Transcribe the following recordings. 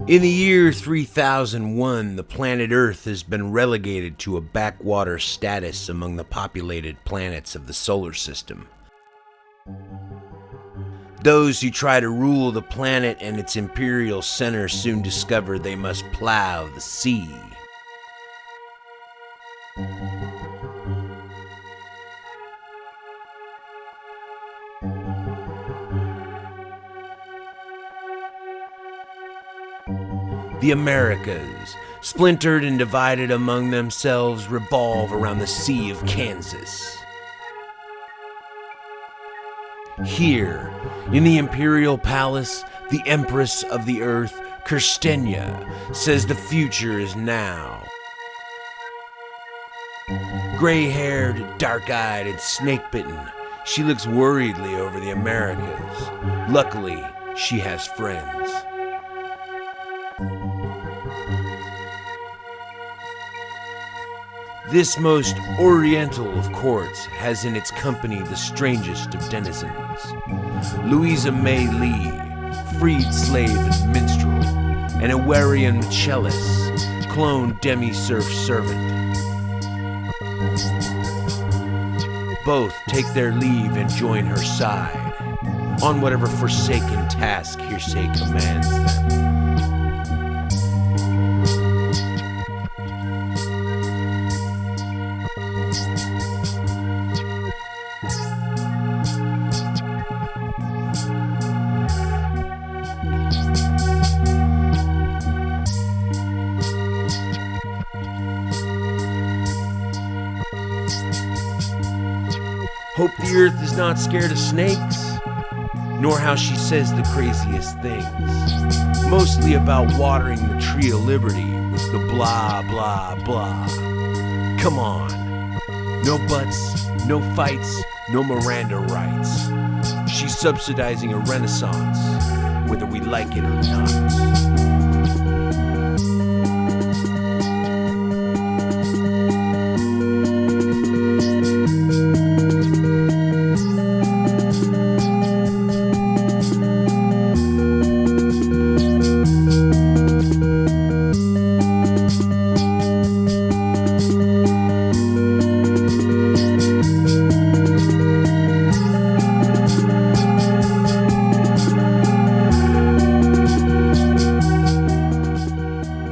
In the year 3001, the planet Earth has been relegated to a backwater status among the populated planets of the solar system. Those who try to rule the planet and its imperial center soon discover they must plow the sea. The Americas, splintered and divided among themselves, revolve around the Sea of Kansas. Here, in the Imperial Palace, the Empress of the Earth, Kirstenia, says the future is now. Gray-haired, dark-eyed, and snake-bitten, she looks worriedly over the Americas. Luckily, she has friends. This most oriental of courts has in its company the strangest of denizens. Louisa May Lee, freed slave and minstrel, and Awarian Chellis, cloned demi-serf servant. Both take their leave and join her side, on whatever forsaken task hearsay commands them. Hope the Earth is not scared of snakes, nor how she says the craziest things. Mostly about watering the tree of liberty with the blah, blah, blah. Come on. No buts, no fights, no Miranda rights. She's subsidizing a renaissance, whether we like it or not.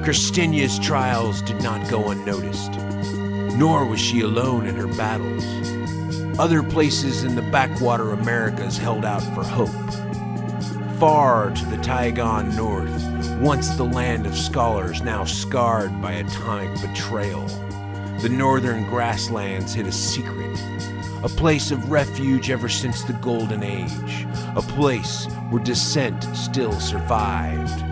Kirstenia's trials did not go unnoticed, nor was she alone in her battles. Other places in the backwater Americas held out for hope. Far to the Taigon north, once the land of scholars, now scarred by atomic betrayal, the northern grasslands hid a secret, a place of refuge ever since the Golden Age, a place where dissent still survived.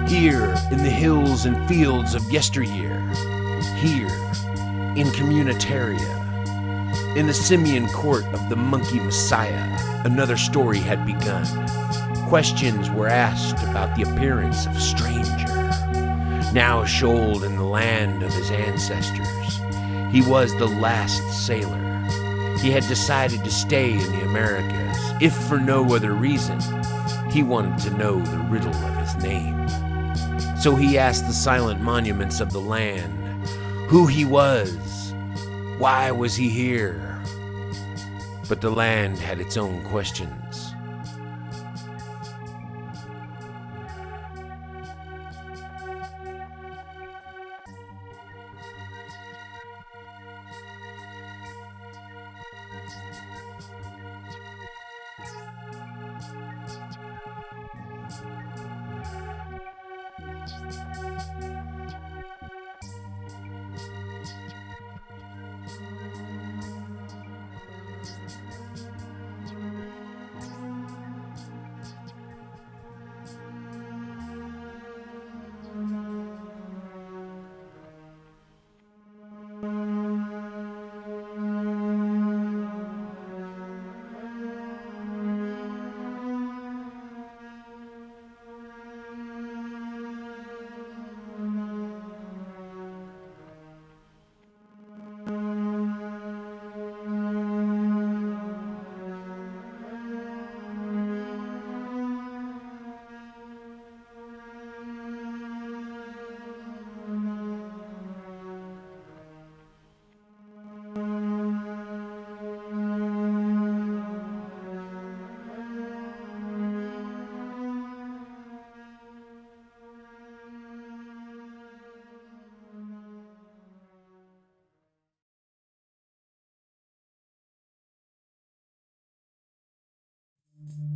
Here, in the hills and fields of yesteryear, here, in Communitaria, in the simian court of the monkey messiah, another story had begun. Questions were asked about the appearance of a stranger, now shoaled in the land of his ancestors. He was the last sailor. He had decided to stay in the Americas, if for no other reason. He wanted to know the riddle of his name. So he asked the silent monuments of the land who he was, why was he here? But the land had its own questions.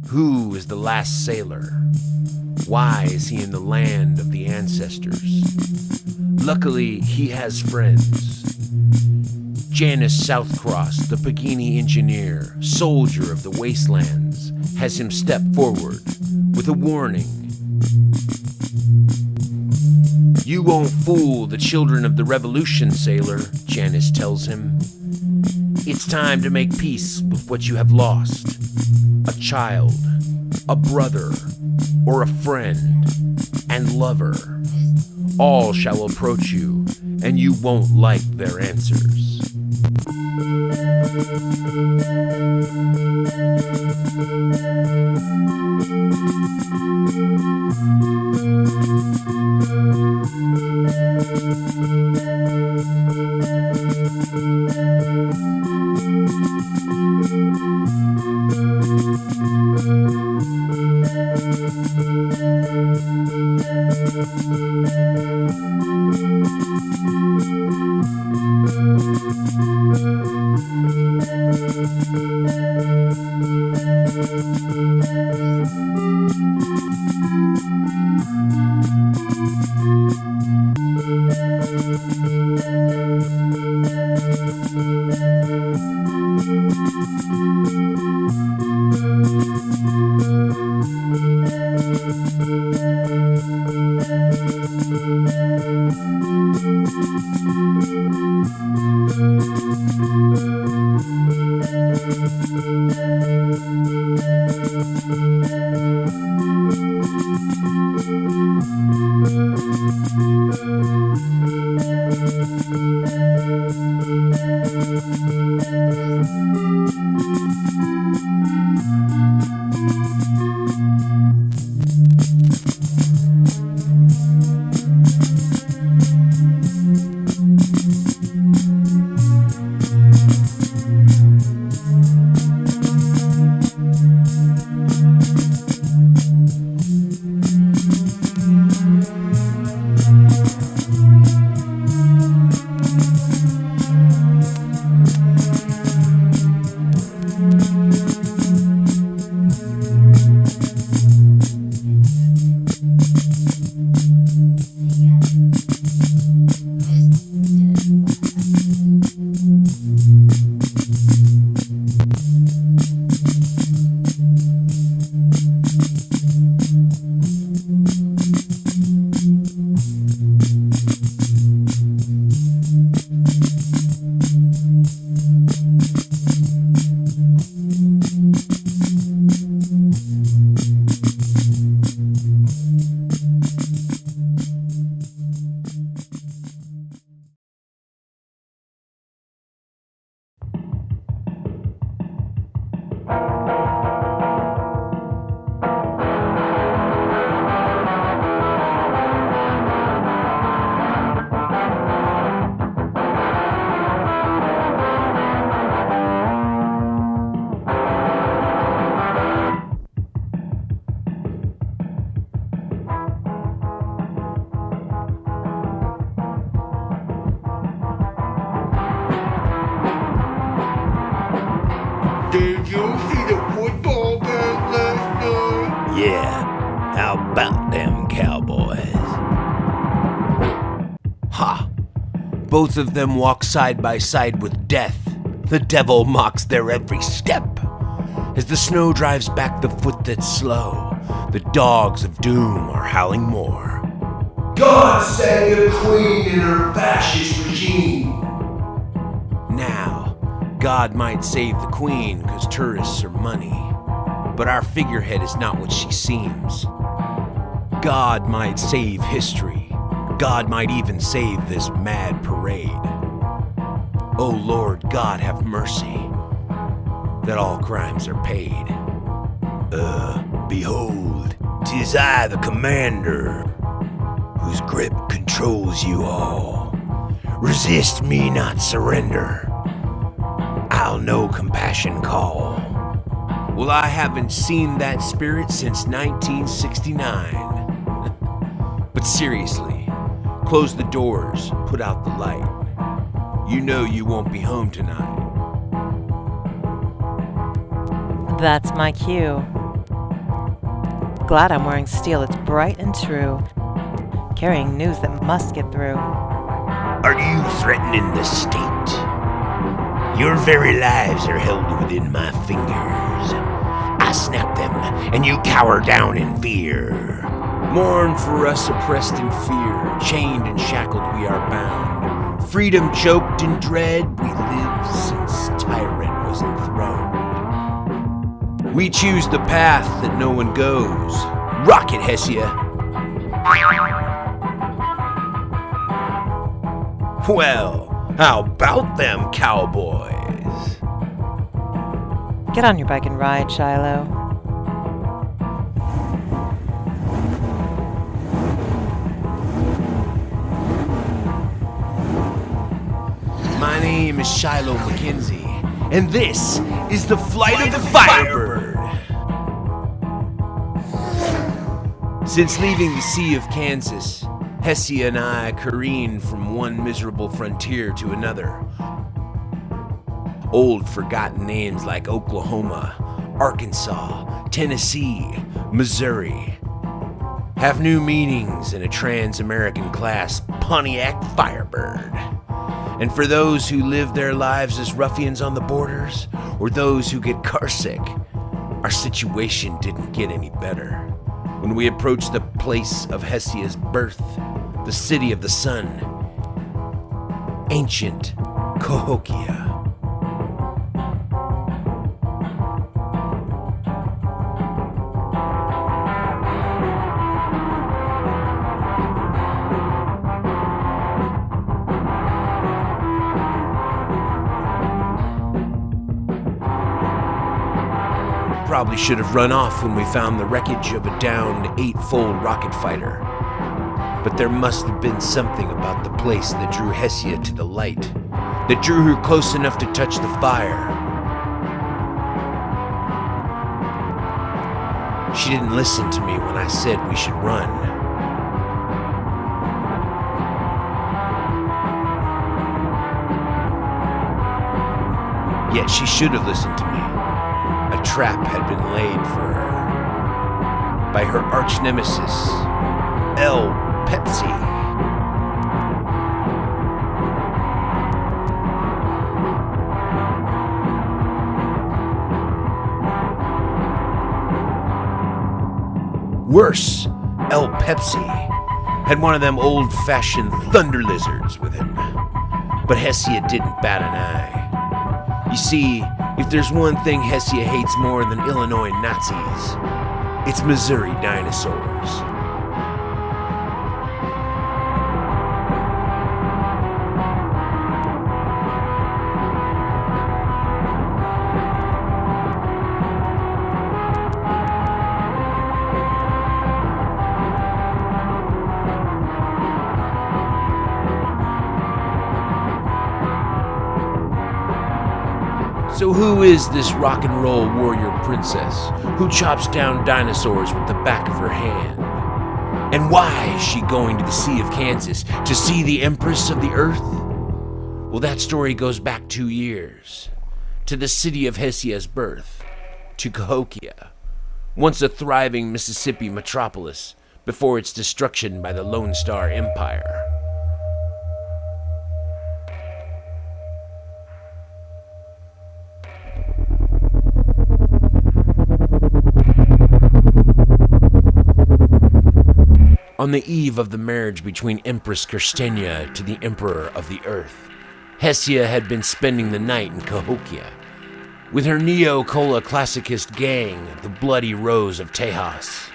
Who is the last sailor? Why is he in the land of the ancestors? Luckily, he has friends. Janice Southcross, the Pagini engineer, soldier of the wastelands, has him step forward with a warning. You won't fool the children of the revolution, sailor, Janice tells him. It's time to make peace with what you have lost. A child, a brother, or a friend, and lover. All shall approach you, and you won't like their answers. Did you see the football game last night? Yeah, how about them Cowboys? Ha! Both of them walk side by side with death. The devil mocks their every step. As the snow drives back the foot that's slow, the dogs of doom are howling more. God save the Queen and her fascist regime. Now, God might save the Queen because tourists are money, but our figurehead is not what she seems. God might save history. God might even save this mad parade. Oh Lord God, have mercy that all crimes are paid. Behold, 'tis I, the commander, whose grip controls you all. Resist me, not surrender. I'll no compassion call. Well, I haven't seen that spirit since 1969. But seriously, close the doors, put out the light. You know you won't be home tonight. That's my cue. Glad I'm wearing steel that's bright and true, carrying news that must get through. Are you threatening the state? Your very lives are held within my fingers. I snap them, and you cower down in fear. Mourn for us oppressed in fear, chained and shackled we are bound. Freedom choked in dread, we live since tyrant was enthroned. We choose the path that no one goes. Rocket, Hessia! Well, how about them cowboys? Get on your bike and ride, Shiloh. My name is Shiloh McKenzie, and this is the Flight of the Firebird. Since leaving the Sea of Kansas, Hessia and I careened from one miserable frontier to another. Old forgotten names like Oklahoma, Arkansas, Tennessee, Missouri have new meanings in a trans-American class Pontiac Firebird. And for those who live their lives as ruffians on the borders, or those who get carsick, our situation didn't get any better. When we approached the place of Hessia's birth, the city of the sun, ancient Cahokia. Probably should have run off when we found the wreckage of a downed 8-fold rocket fighter. But there must have been something about the place that drew Hessia to the light, that drew her close enough to touch the fire. She didn't listen to me when I said we should run. Yet she should have listened to me. A trap had been laid for her by her arch nemesis, El Pepsi. Worse, El Pepsi had one of them old-fashioned thunder lizards with him. But Hessia didn't bat an eye. You see, if there's one thing Hessia hates more than Illinois Nazis, it's Missouri dinosaurs. So who is this rock and roll warrior princess who chops down dinosaurs with the back of her hand? And why is she going to the Sea of Kansas to see the Empress of the Earth? Well, that story goes back 2 years, to the city of Hessia's birth, to Cahokia, once a thriving Mississippi metropolis before its destruction by the Lone Star Empire. On the eve of the marriage between Empress Kirstenia to the Emperor of the Earth, Hessia had been spending the night in Cahokia with her neo-cola classicist gang, the Bloody Rose of Tejas.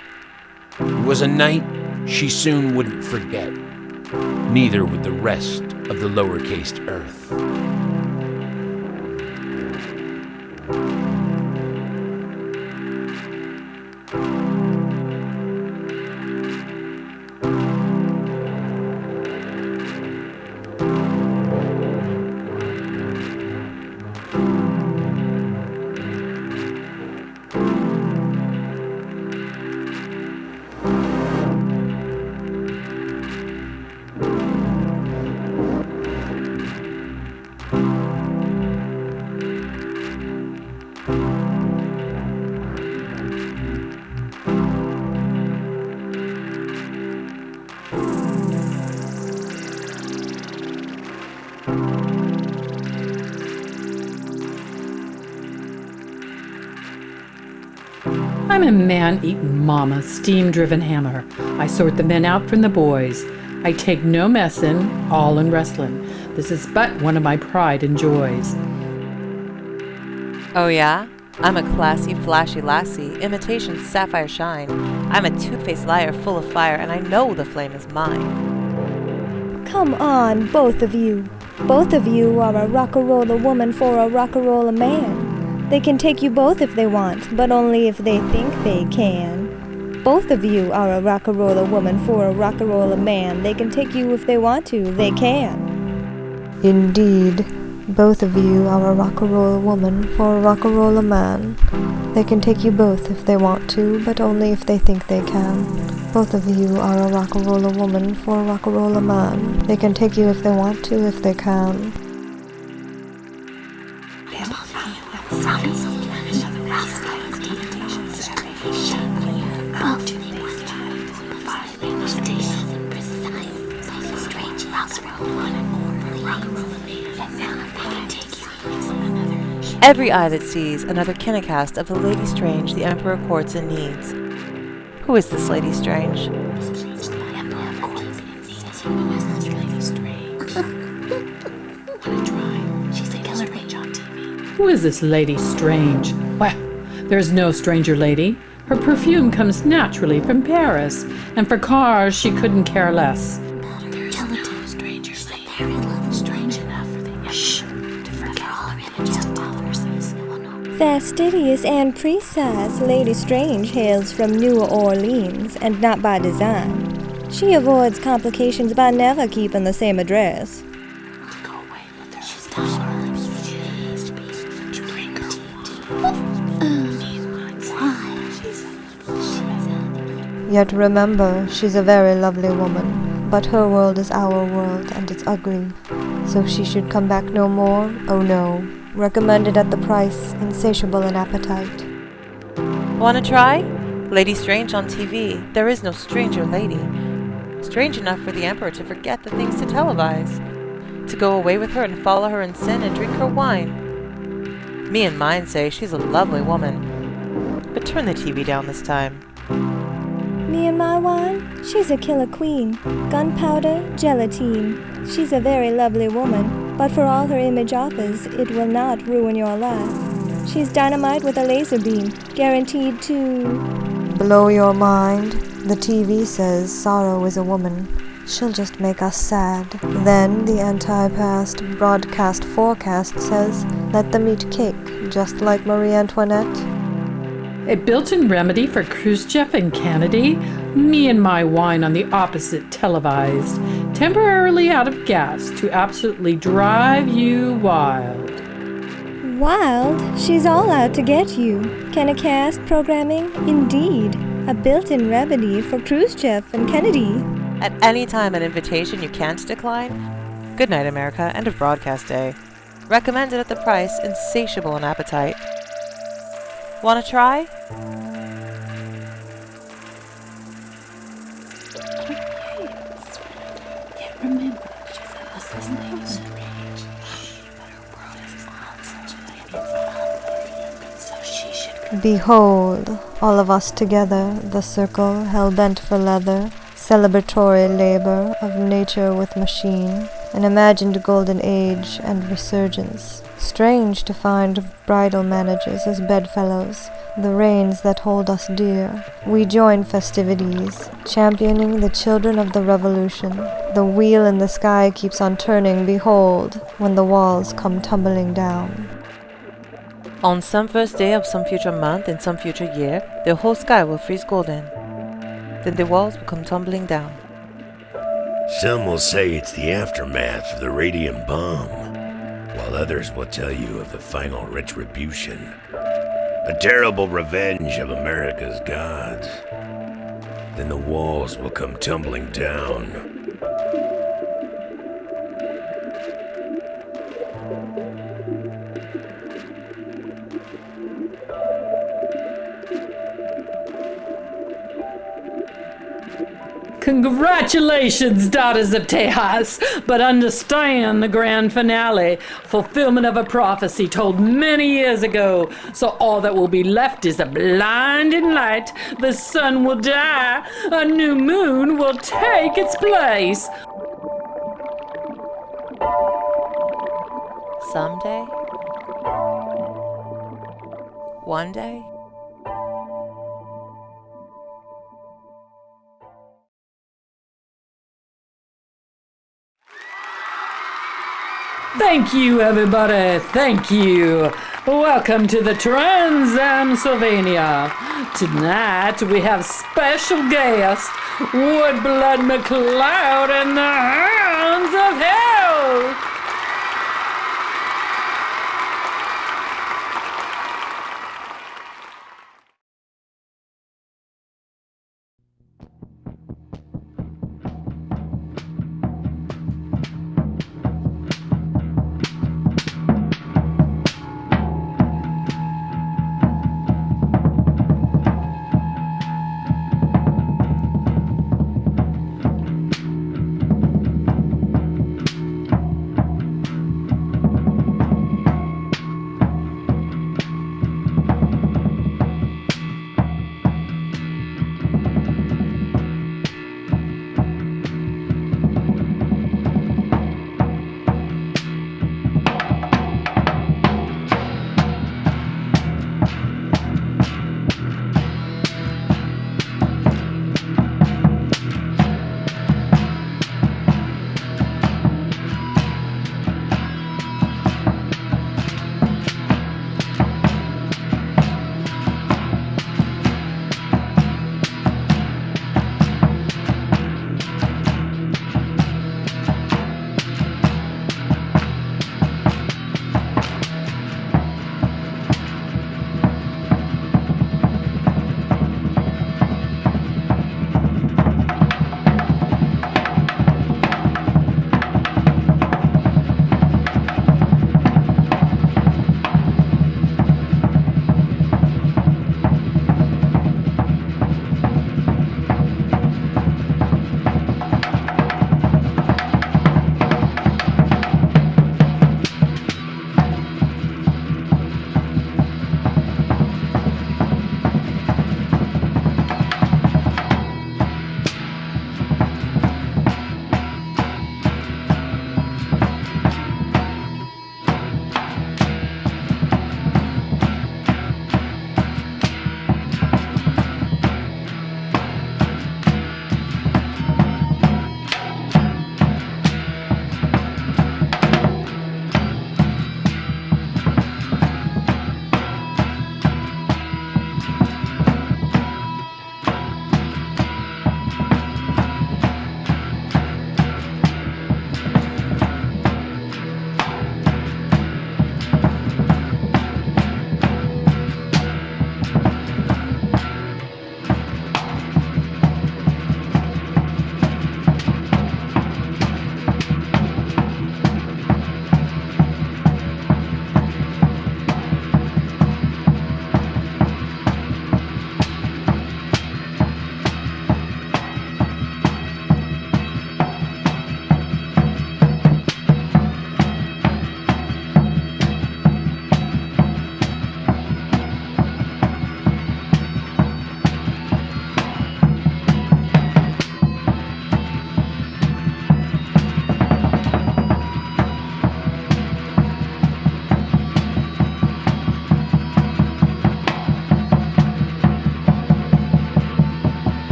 It was a night she soon wouldn't forget, neither would the rest of the lowercase Earth. I'm a man-eating mama, steam-driven hammer. I sort the men out from the boys. I take no messin', all in wrestling. This is but one of my pride and joys. Oh yeah? I'm a classy, flashy lassie, imitation sapphire shine. I'm a two-faced liar full of fire, and I know the flame is mine. Come on, both of you. Both of you are a rock-a-roller woman for a rock-a-roller man. They can take you both if they want, but only if they think they can. Both of you are a rock-a-roller woman for a rock-a-roller man. They can take you if they want to, they can. Indeed, both of you are a rock-a-roller woman for a rock-a-roller man. They can take you both if they want to, but only if they think they can. Both of you are a rock-a-roller woman for a rock-a-roller man. They can take you if they want to, if they can. Every eye that sees another kinecast of the Lady Strange the Emperor courts and needs. Who is this Lady Strange? Who is this Lady Strange? Well, there's no stranger lady. Her perfume comes naturally from Paris, and for cars she couldn't care less. Fastidious and precise, Lady Strange hails from New Orleans, and not by design. She avoids complications by never keeping the same address. Yet remember, she's a very lovely woman, but her world is our world, and it's ugly. So she should come back no more? Oh no. Recommended at the price, insatiable in appetite. Wanna try? Lady Strange on TV. There is no stranger lady. Strange enough for the Emperor to forget the things to televise. To go away with her and follow her in sin and drink her wine. Me and mine say she's a lovely woman. But turn the TV down this time. Me and my wine? She's a killer queen. Gunpowder, gelatine. She's a very lovely woman, but for all her image offers, it will not ruin your life. She's dynamite with a laser beam, guaranteed to blow your mind. The TV says sorrow is a woman. She'll just make us sad. Then the anti-past broadcast forecast says, let them eat cake, just like Marie Antoinette. A built-in remedy for Khrushchev and Kennedy? Me and my wine on the opposite televised. Temporarily out of gas to absolutely drive you wild. Wild? She's all out to get you. Kinecast programming? Indeed. A built-in remedy for Khrushchev and Kennedy. At any time an invitation you can't decline? Good night, America. End of broadcast day. Recommended at the price, insatiable in appetite. Wanna try? Behold, all of us together, the circle, hell-bent for leather, celebratory labor of nature with machine, an imagined golden age and resurgence. Strange to find bridal managers as bedfellows, the reins that hold us dear. We join festivities, championing the children of the revolution. The wheel in the sky keeps on turning, behold, when the walls come tumbling down. On some first day of some future month in some future year, the whole sky will freeze golden. Then the walls will come tumbling down. Some will say it's the aftermath of the radium bomb, while others will tell you of the final retribution. A terrible revenge of America's gods. Then the walls will come tumbling down. Congratulations, daughters of Tejas, but understand the grand finale, fulfillment of a prophecy told many years ago. So all that will be left is a blinding light. The sun will die, a new moon will take its place. Someday? One day? Thank you, everybody. Thank you. Welcome to the Transylvania. Tonight we have special guest Woodblood McCloud and the Hounds of Hell.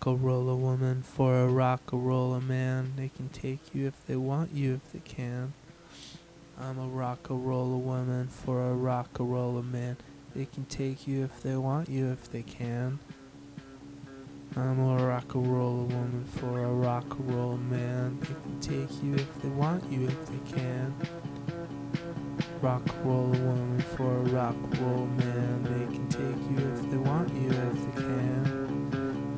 rock-a-rolla woman for a rock-a-rolla man. They can take you if they want you, if they can. I'm a rock-a-rolla woman for a rock-a-rolla man. They can take you if they want you, if they can. I'm a rock-a-rolla woman for a rock-a-rolla man. They can take you if they want you, if they can. Rock-a-rolla woman for a rock-a-rolla man. They can take you if they want you, if they can.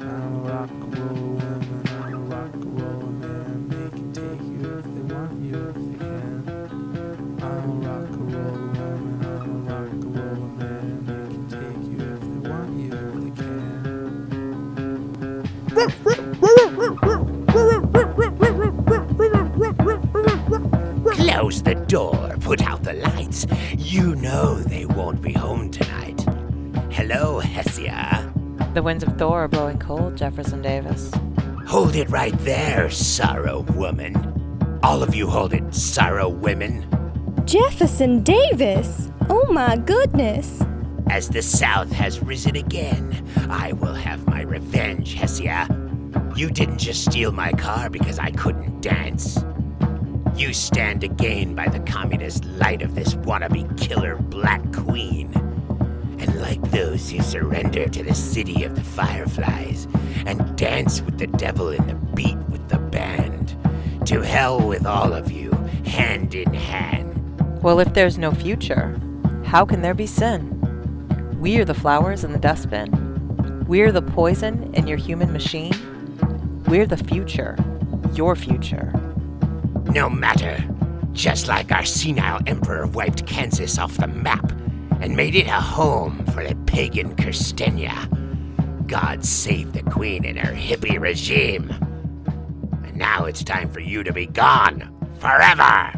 I'm a rock-a-rolla woman, I'm a rock-a-rolla man. They can take you if they want you, if they can. I'm a rock-a-rolla woman, I'm a rock-a-rolla man. They can take you if they want you, if they can. Close the door, put out the lights. You know they won't be home tonight. Hello, Hesia. The winds of Thor are blowing cold, Jefferson Davis. Hold it right there, sorrow woman. All of you hold it, sorrow women. Jefferson Davis! Oh my goodness! As the South has risen again, I will have my revenge, Hesia. You didn't just steal my car because I couldn't dance. You stand again by the communist light of this wannabe killer Black Queen. And like those who surrender to the city of the fireflies and dance with the devil in the beat with the band, to hell with all of you, hand in hand. Well, if there's no future, how can there be sin? We are the flowers in the dustbin. We're the poison in your human machine. We're the future, your future. No matter. Just like our senile emperor wiped Kansas off the map and made it a home for the pagan Kirstenia, God save the queen and her hippie regime. And now it's time for you to be gone forever.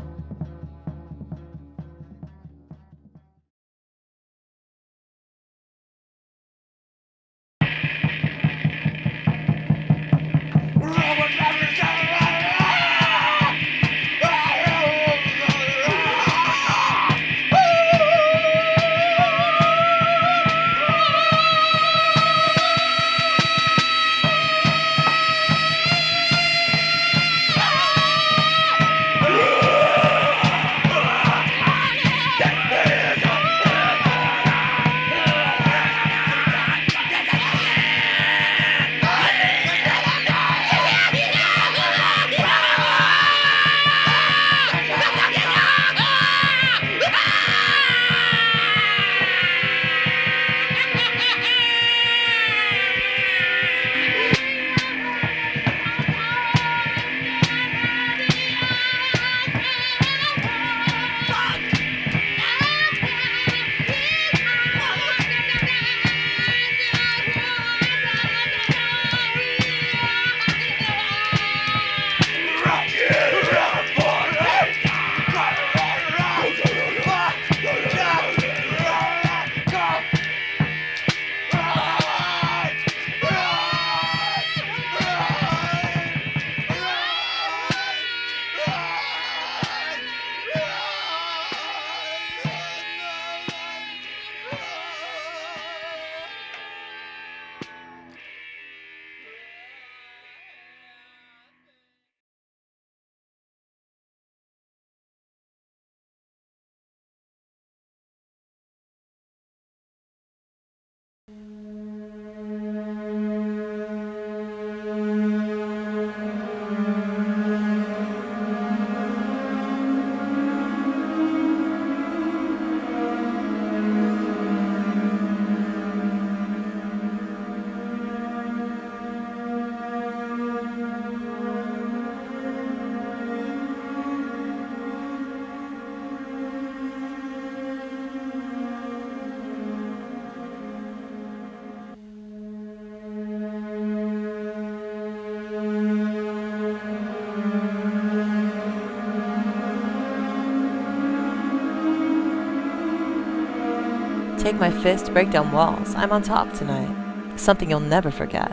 Take my fist, break down walls. I'm on top tonight. Something you'll never forget.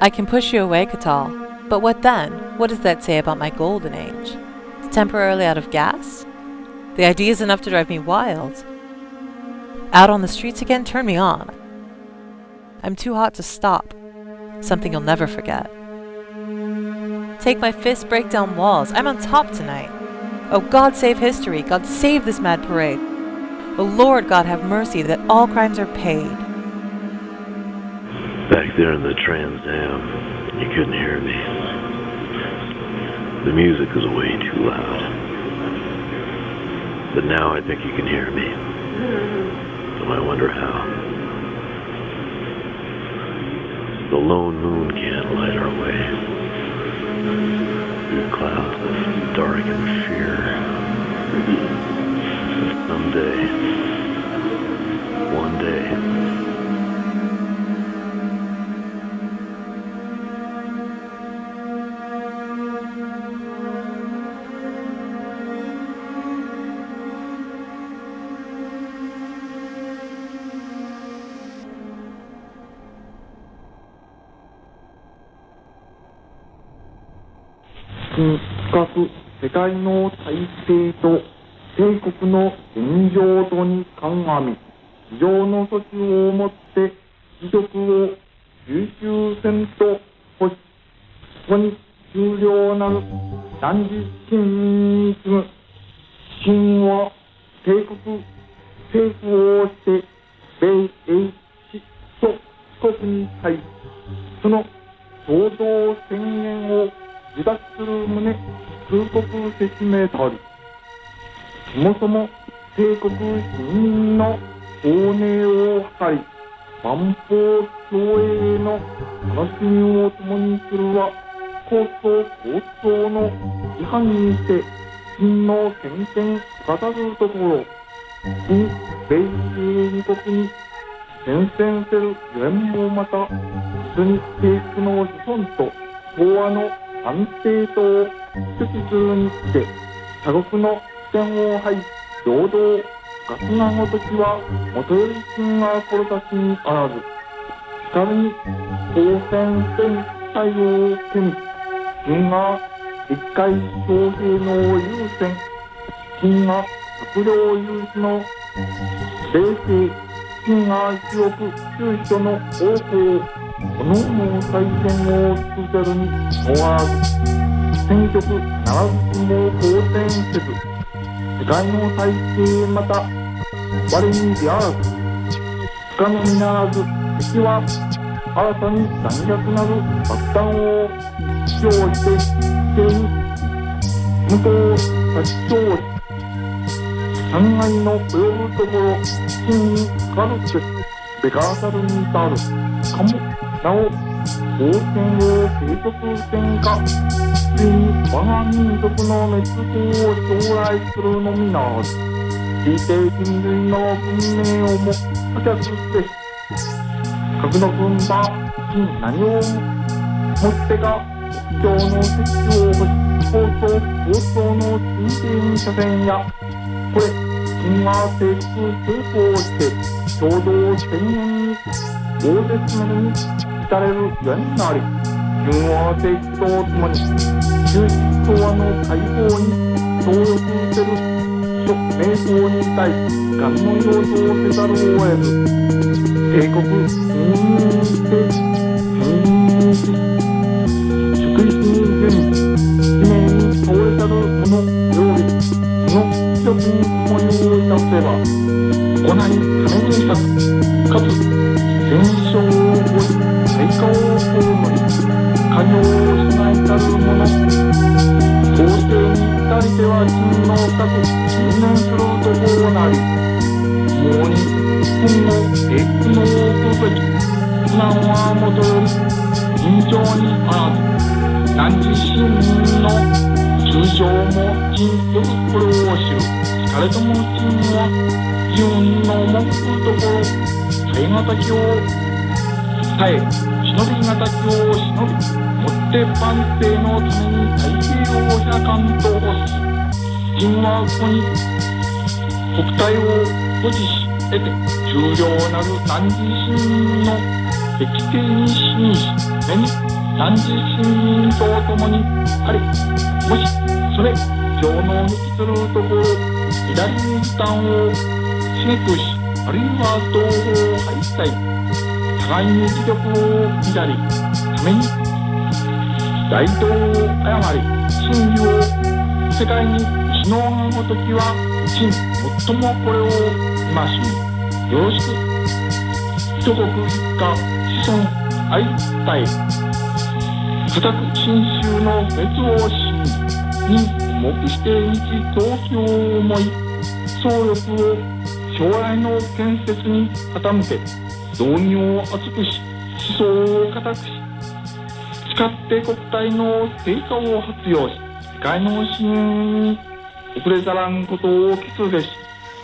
I can push you away, Catal. But what then? What does that say about my golden age? It's temporarily out of gas? The idea is enough to drive me wild. Out on the streets again? Turn me on. I'm too hot to stop. something you'll never forget. Take my fist, break down walls. I'm on top tonight. Oh, God save history. God save this mad parade. Oh, Lord God have mercy that all crimes are paid. Back there in the Trans Am, you couldn't hear me. The music was way too loud. But now I think you can hear me. And I wonder how. The lone moon can't light our way through clouds of darkened fear. Someday, one day,深く世界の体制と帝国の現状とに鑑み、非常の措置をもって議局を集中せんと欲し、そこに終了なる断実信に次ぐ信は帝国政府をして米英と四国に対し、その共同宣言を受諾する旨通告説明たり、そもそも帝国市民の公寧を図り、万法共栄の楽しみを共にするは構想の違反にて真の権限語るところ、新米英二国に宣戦せるゆえんもまた、実に帝国の子孫と東和の安定とを主揮するにして、他国の視点を排し、平等、ガスなごときは、もとより真が志にあらず、しかるに、当選戦対応を手に、真が一回将兵の優先、真が閣僚有志の冷静、真が一億中所の方向、このも再選を続けるにのわらず、選挙区ならずしも当選せず、世界の体制また我に出あらず、不可のみならず敵は新たに残虐なる爆弾を使用して地に無党立ち上し、3階の及ぶところ真にかかるべくベガーサルに至るかもなお王権を継続せんか、ついに我が民族の滅亡を将来するのみならず、聞いて人類の文明をも破却して、核の分断に何をもってか国境の設置を放送の進展車線や、これ神話征服成功して共同宣言に大絶滅に至れるゆえんなり、神話征服とともに中心共和の解放に協力せる諸名法に対し願の要素をせざるを得ず、帝国人民にして人民にし祝意に準使命に倒れざる者及びその貴族に共にをいたせば、行い金に立つかつ戦勝を起こし対価を被り、家業をしないたる者、皇帝に至りては真の深く信念するところなり、もうに今後栄光のをくべき苦難はもとより尋常にあらず、何時信任の中将も真よくこれを知る。しかれとも真は自分の目くところ、耐え難きを耐え、忍び難きを忍び、もって万世のために太平を開かんと欲しい。真はここに国体を保持し得て、重要なる何時信任の適正に信し、目に何時信任とともにあり、もしそれ上の道するところ、左に負担を刺激し、あるいは同胞を敗退、互いに自力を乱り、ために大道を誤り真理を世界に失わんごときは真最もこれを戒みよろしく一国一家子孫愛たえ固く真宗の滅をしに目して日東京を思い総力を将来の建設に傾け道義を厚くし思想を固くし誓って国体の成果を発揚し世界の支援に遅れざらんことを決ぜし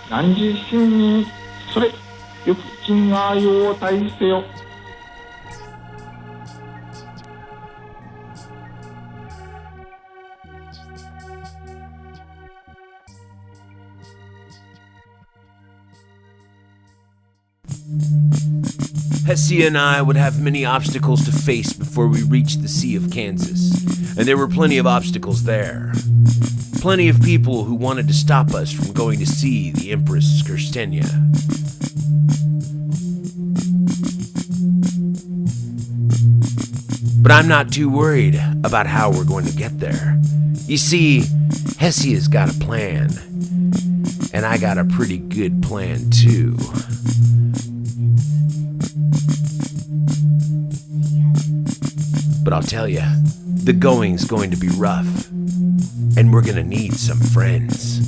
何時真にそれよく親愛を大せよ。Hessia and I would have many obstacles to face before we reached the Sea of Kansas, and there were plenty of obstacles there. Plenty of people who wanted to stop us from going to see the Empress Kirstenia. But I'm not too worried about how we're going to get there. You see, Hessia's got a plan, and I got a pretty good plan too. But I'll tell you, the going's going to be rough, and we're gonna need some friends.